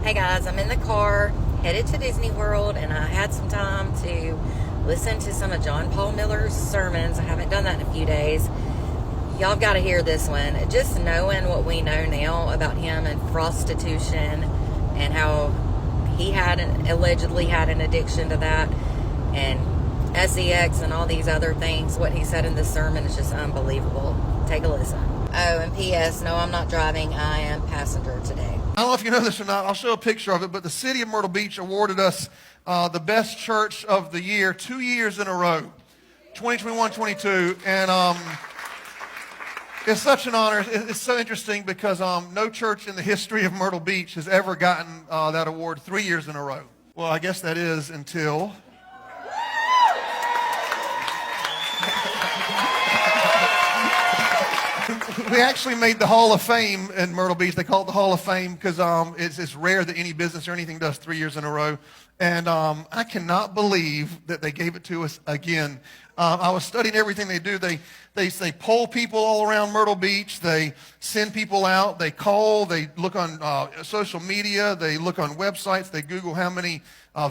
Hey guys, I'm in the car headed to Disney World, and I had some time to listen to some of John Paul Miller's sermons. I haven't done that in a few days. Y'all got to hear this one. Just knowing what we know now about him and prostitution and how he allegedly had an addiction to that, and sex and all these other things. What he said in this sermon is just unbelievable. Take a listen. Oh, and P.S. No, I'm not driving. I am passenger today. I don't know if you know this or not. I'll show a picture of it, but the city of Myrtle Beach awarded us the best church of the year 2 years in a row, 2021-22, and it's such an honor. It's so interesting because no church in the history of Myrtle Beach has ever gotten that award 3 years in a row. Well, I guess that is until... We actually made the Hall of Fame in Myrtle Beach. They call it the Hall of Fame because it's rare that any business or anything does 3 years in a row. And I cannot believe that they gave it to us again. I was studying everything they do. They poll people all around Myrtle Beach. They send people out. They call. They look on social media. They look on websites. They Google how many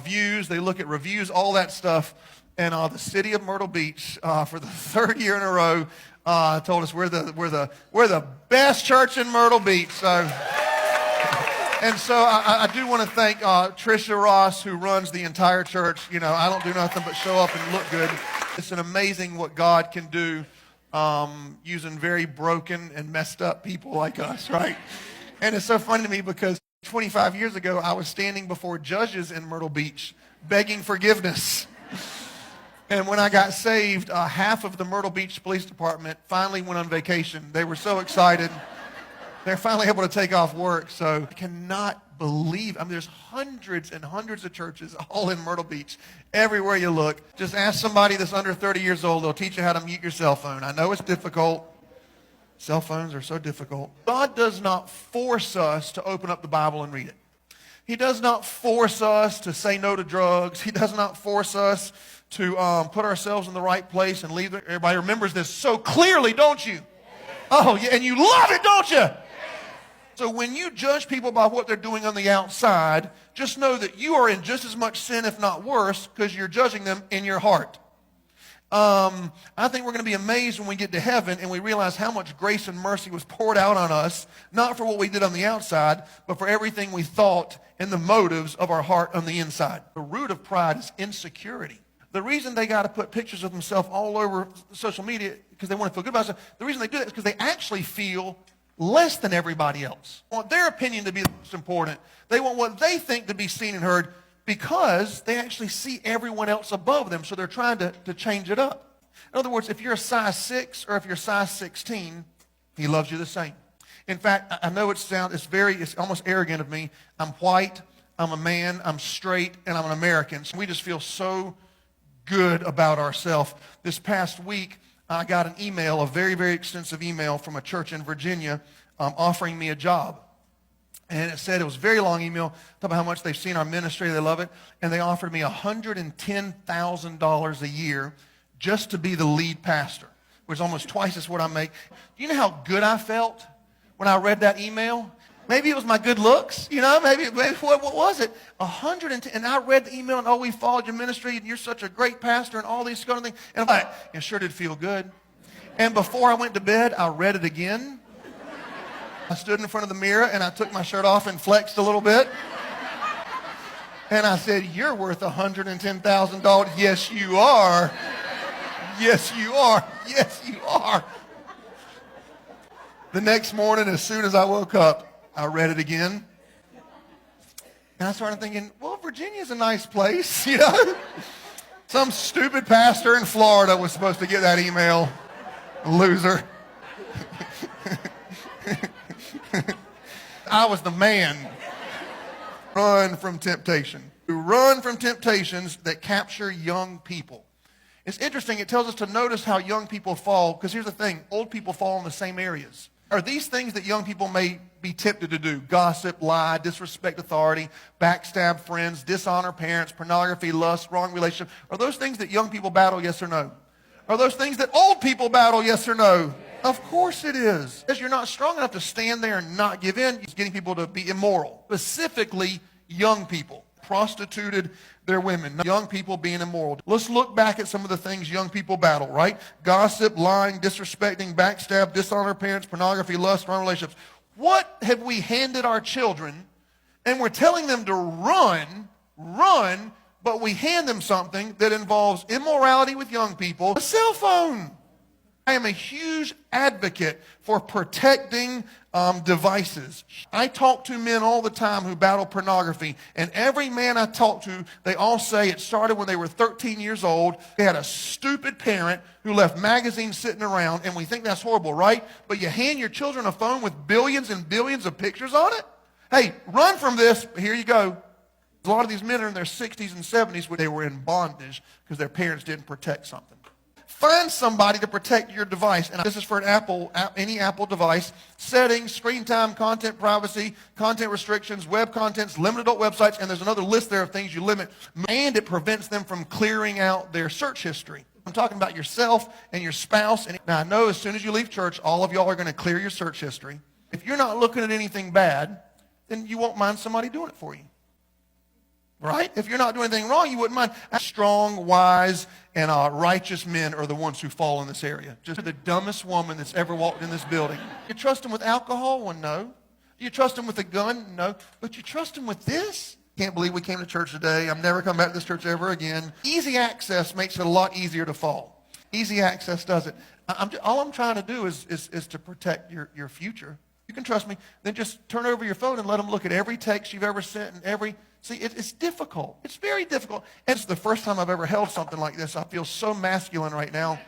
views. They look at reviews, all that stuff. And the city of Myrtle Beach, for the third year in a row, told us we're the best church in Myrtle Beach. So, and so I do want to thank Tricia Ross, who runs the entire church. You know, I don't do nothing but show up and look good. It's an amazing what God can do using very broken and messed up people like us, right? And it's so funny to me because 25 years ago, I was standing before judges in Myrtle Beach begging forgiveness. And when I got saved, half of the Myrtle Beach Police Department finally went on vacation. They were so excited. They're finally able to take off work. So I cannot believe, there's hundreds and hundreds of churches all in Myrtle Beach. Everywhere you look. Just ask somebody that's under 30 years old. They'll teach you how to mute your cell phone. I know it's difficult. Cell phones are so difficult. God does not force us to open up the Bible and read it. He does not force us to say no to drugs. He does not force us to put ourselves in the right place and leave. Everybody remembers this so clearly, don't you? Yes. Oh, yeah, and you love it, don't you? Yes. So when you judge people by what they're doing on the outside, just know that you are in just as much sin, if not worse, because you're judging them in your heart. I think we're going to be amazed when we get to heaven and we realize how much grace and mercy was poured out on us, not for what we did on the outside, but for everything we thought and the motives of our heart on the inside. The root of pride is insecurity. The reason they got to put pictures of themselves all over social media because they want to feel good about themselves, the reason they do that is because they actually feel less than everybody else. They want their opinion to be the most important. They want what they think to be seen and heard because they actually see everyone else above them, so they're trying to change it up. In other words, if you're a size 6 or if you're size 16, he loves you the same. In fact, I know it's almost arrogant of me. I'm white, I'm a man, I'm straight, and I'm an American. So we just feel so good about ourselves. This past week, I got an email, a very, very extensive email from a church in Virginia offering me a job. And it said, it was a very long email, talking about how much they've seen our ministry, they love it, and they offered me $110,000 a year just to be the lead pastor, which is almost twice as what I make. Do you know how good I felt when I read that email? Maybe it was my good looks, maybe what was it? 110, and I read the email, and we followed your ministry, and you're such a great pastor, and all these kind of things. And I'm like, it sure did feel good. And before I went to bed, I read it again. I stood in front of the mirror, and I took my shirt off and flexed a little bit. And I said, you're worth $110,000. Yes, you are. Yes, you are. Yes, you are. The next morning, as soon as I woke up, I read it again, and I started thinking, well, Virginia's a nice place, Some stupid pastor in Florida was supposed to get that email. Loser. I was the man. Run from temptation. Run from temptations that capture young people. It's interesting. It tells us to notice how young people fall, because here's the thing. Old people fall in the same areas. Are these things that young people may be tempted to do? Gossip, lie, disrespect authority, backstab friends, dishonor parents, pornography, lust, wrong relationship. Are those things that young people battle, yes or no? Are those things that old people battle, yes or no? Of course it is. Because you're not strong enough to stand there and not give in. It's getting people to be immoral. Specifically, young people. Prostituted their women. Young people being immoral. Let's look back at some of the things young people battle, right? Gossip, lying, disrespecting, backstab, dishonor parents, pornography, lust, wrong relationships. What have we handed our children? And we're telling them to run, but we hand them something that involves immorality with young people, a cell phone. I am a huge advocate for protecting devices. I talk to men all the time who battle pornography, and every man I talk to, they all say it started when they were 13 years old. They had a stupid parent who left magazines sitting around, and we think that's horrible, right? But you hand your children a phone with billions and billions of pictures on it? Hey, run from this. Here you go. A lot of these men are in their 60s and 70s where they were in bondage because their parents didn't protect something. Find somebody to protect your device. And this is for any Apple device. Settings, screen time, content privacy, content restrictions, web contents, limited adult websites, and there's another list there of things you limit. And it prevents them from clearing out their search history. I'm talking about yourself and your spouse. And now I know as soon as you leave church, all of y'all are going to clear your search history. If you're not looking at anything bad, then you won't mind somebody doing it for you. Right? If you're not doing anything wrong, you wouldn't mind. Strong, wise, and righteous men are the ones who fall in this area. Just the dumbest woman that's ever walked in this building. You trust them with alcohol? Well, no. Do you trust them with a gun? No. But you trust them with this? Can't believe we came to church today. I'm never coming back to this church ever again. Easy access makes it a lot easier to fall. Easy access does it. All I'm trying to do is to protect your future. You can trust me. Then just turn over your phone and let them look at every text you've ever sent and every... See, it's difficult. It's very difficult. And it's the first time I've ever held something like this. I feel so masculine right now.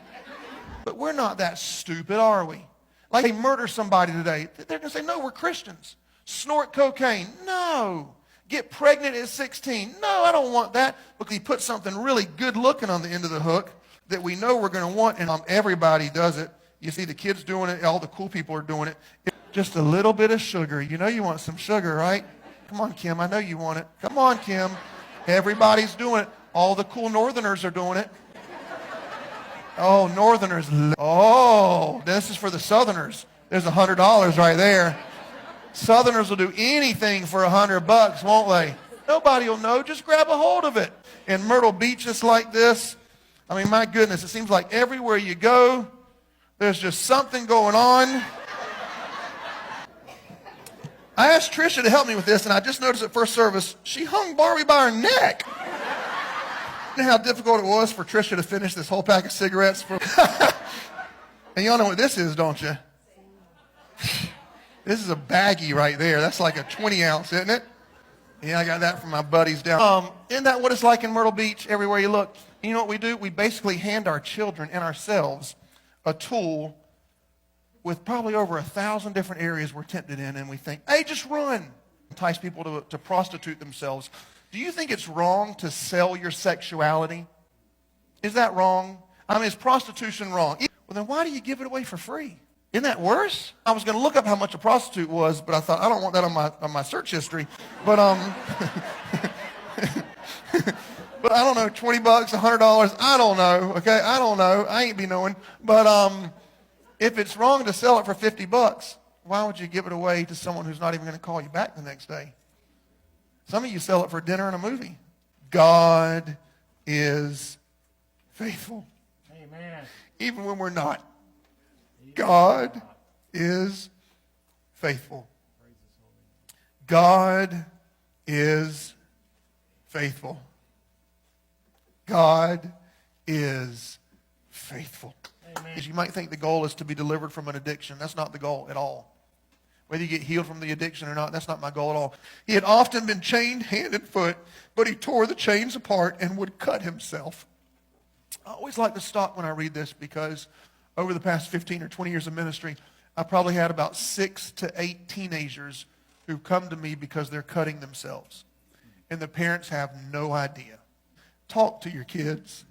But we're not that stupid, are we? Like they murder somebody today. They're going to say, no, we're Christians. Snort cocaine. No. Get pregnant at 16. No, I don't want that. But he put something really good looking on the end of the hook that we know we're going to want. And everybody does it. You see the kids doing it. All the cool people are doing it. Just a little bit of sugar. You know you want some sugar, right? Come on, Kim. I know you want it. Come on, Kim. Everybody's doing it. All the cool northerners are doing it. Oh, northerners. Oh, this is for the southerners. There's $100 right there. Southerners will do anything for $100, won't they? Nobody will know. Just grab a hold of it. In Myrtle Beach, it's like this. I mean, my goodness, it seems like everywhere you go, there's just something going on. I asked Trisha to help me with this, and I just noticed at first service, she hung Barbie by her neck. You know how difficult it was for Trisha to finish this whole pack of cigarettes? And y'all know what this is, don't you? This is a baggie right there. That's like a 20-ounce, isn't it? Yeah, I got that from my buddies down. Isn't that what it's like in Myrtle Beach, everywhere you look? You know what we do? We basically hand our children and ourselves a tool with probably over 1,000 different areas we're tempted in, and we think, hey, just run. Entice people to prostitute themselves. Do you think it's wrong to sell your sexuality? Is that wrong? I mean, is prostitution wrong? Well, then why do you give it away for free? Isn't that worse? I was going to look up how much a prostitute was, but I thought, I don't want that on my search history. But, but I don't know, $20, $100, I don't know, okay? I don't know. I ain't be knowing. But, if it's wrong to sell it for $50, why would you give it away to someone who's not even going to call you back the next day? Some of you sell it for dinner and a movie. God is faithful. Amen. Even when we're not. God is faithful. God is faithful. God is faithful. Because you might think the goal is to be delivered from an addiction. That's not the goal at all. Whether you get healed from the addiction or not, that's not my goal at all. He had often been chained hand and foot, but he tore the chains apart and would cut himself. I always like to stop when I read this because over the past 15 or 20 years of ministry, I probably had about 6 to 8 teenagers who come to me because they're cutting themselves. And the parents have no idea. Talk to your kids.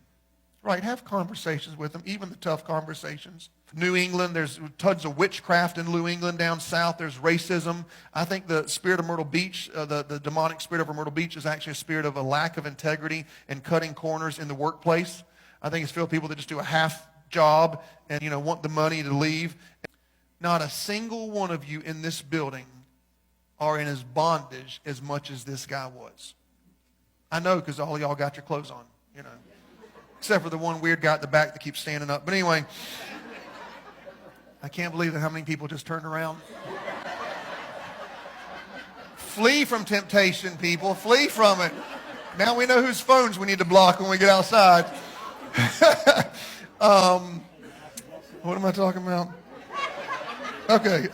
Right, have conversations with them, even the tough conversations. New England, there's tons of witchcraft in New England. Down south, there's racism. I think the spirit of Myrtle Beach, the demonic spirit over Myrtle Beach is actually a spirit of a lack of integrity and cutting corners in the workplace. I think it's filled with people that just do a half job and, want the money to leave. Not a single one of you in this building are in his bondage as much as this guy was. I know, because all of y'all got your clothes on, Except for the one weird guy at the back that keeps standing up. But anyway, I can't believe how many people just turned around. Flee from temptation, people. Flee from it. Now we know whose phones we need to block when we get outside. What am I talking about? Okay.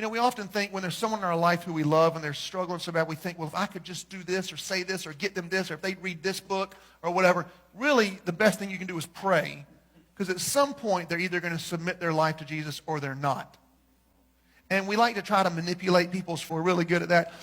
We often think when there's someone in our life who we love and they're struggling so bad, we think, well, if I could just do this or say this or get them this or if they'd read this book or whatever, really the best thing you can do is pray. Because at some point, they're either going to submit their life to Jesus or they're not. And we like to try to manipulate people, so we're really good at that.